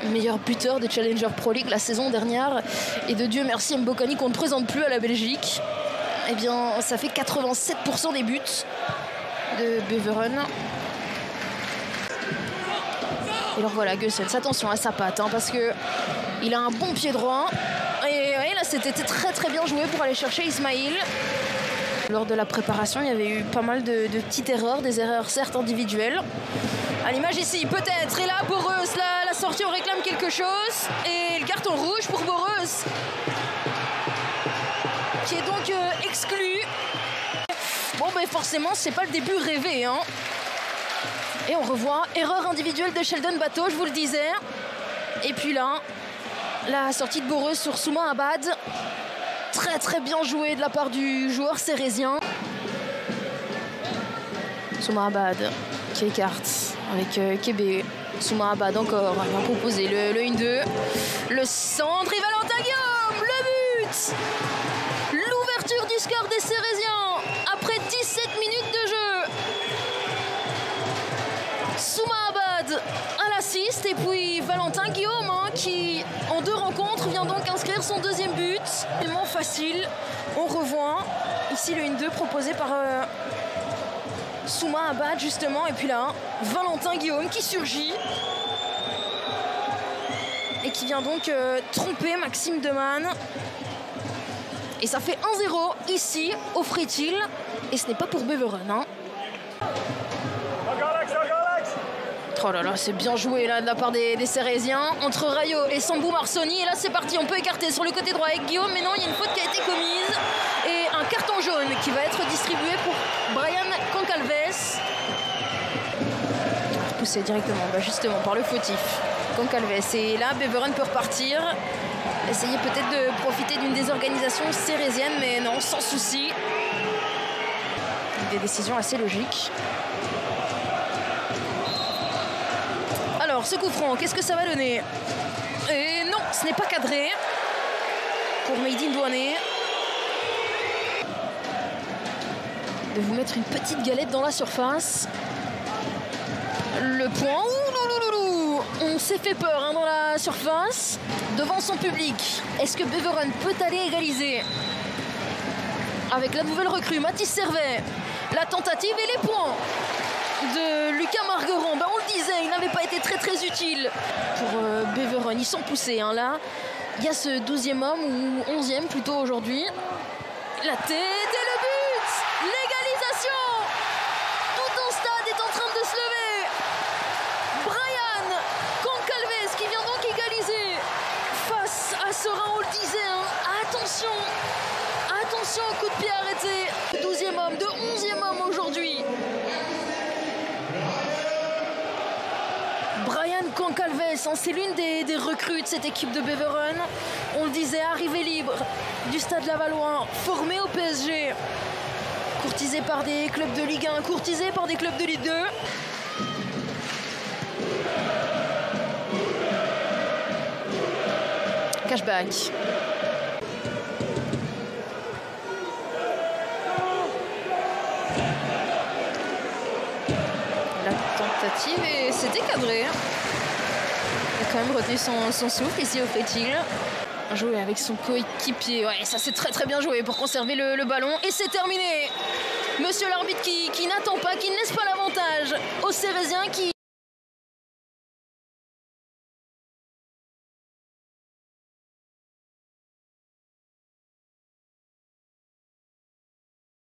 meilleur buteur de Challenger Pro League la saison dernière. Et de Dieu merci Mbokani qu'on ne présente plus à la Belgique. Eh bien, ça fait 87% des buts de Beveren. Et alors voilà, Goossens, attention à sa patte, hein, parce qu'il a un bon pied droit. Et là, c'était très bien joué pour aller chercher Ismail. Lors de la préparation, il y avait eu pas mal de petites erreurs, des erreurs certes individuelles. À l'image ici, peut-être. Et là, Boreus, la sortie, on réclame quelque chose. Et le carton rouge pour Boreus, qui est donc exclu. Bon, ben forcément, c'est pas le début rêvé, hein. Et on revoit erreur individuelle de Sheldon Bateau, je vous le disais. Et puis là, la sortie de Boreus sur Souma Abad. Très bien joué de la part du joueur cérésien. Souma Abad qui écarte avec Kébé. Souma Abad encore, il va proposer le 1-2. Le centre, et Valentin Guillaume, le but. L'ouverture du score des Cérésiens après 17 minutes de jeu. Souma Abad à l'assist et puis Valentin Guillaume, hein, qui en 2 rencontres vient donc inscrire son 2e but. Tellement facile. On revoit ici le 1-2 proposé par Souma Abad justement. Et puis là, Valentin Guillaume qui surgit et qui vient donc tromper Maxime Demann. Et ça fait 1-0 ici au Free-Til. Et ce n'est pas pour Beveren, hein. Oh là là, c'est bien joué là de la part des Cérésiens entre Rayo et Sambou Marsoni. Et là c'est parti, on peut écarter sur le côté droit avec Guillaume, mais non, il y a une faute qui a été commise et un carton jaune qui va être distribué pour Brian Concalves. Poussé directement, justement par le fautif Concalves. Et là Beveren peut repartir, essayer peut-être de profiter d'une désorganisation cérésienne, mais non, sans souci. Des décisions assez logiques. Alors, ce coup franc, qu'est-ce que ça va donner? Et non, ce n'est pas cadré pour Mehdi Douané. De vous mettre une petite galette dans la surface. Le point, on s'est fait peur, hein, dans la surface, devant son public. Est-ce que Beveren peut aller égaliser avec la nouvelle recrue, Mathis Servet? La tentative et les points de Lucas Margueron. Ben, on le disait, il n'avait pas été très utile pour Beveren. Ils sont poussés, hein, là. Il y a ce 12e homme, ou 11e plutôt aujourd'hui. La tête et le but! L'égalisation! Tout un stade est en train de se lever. Brian Concalves qui vient donc égaliser face à Serein, on le disait, hein. Attention au coup de pied arrêté. 12e homme, de 11e homme aujourd'hui. Brian Concalves, hein, c'est l'une des recrues de cette équipe de Beveren. On le disait, arrivée libre du Stade Lavallois, formé au PSG. Courtisé par des clubs de Ligue 1, courtisé par des clubs de Ligue 2. Cashback. La tentative et c'était cadré. Il a quand même retenu son souffle ici au Free-Til. Joué avec son coéquipier. Ouais, ça c'est très bien joué pour conserver le ballon. Et c'est terminé. Monsieur l'arbitre qui n'attend pas, qui ne laisse pas l'avantage aux Cérésiens qui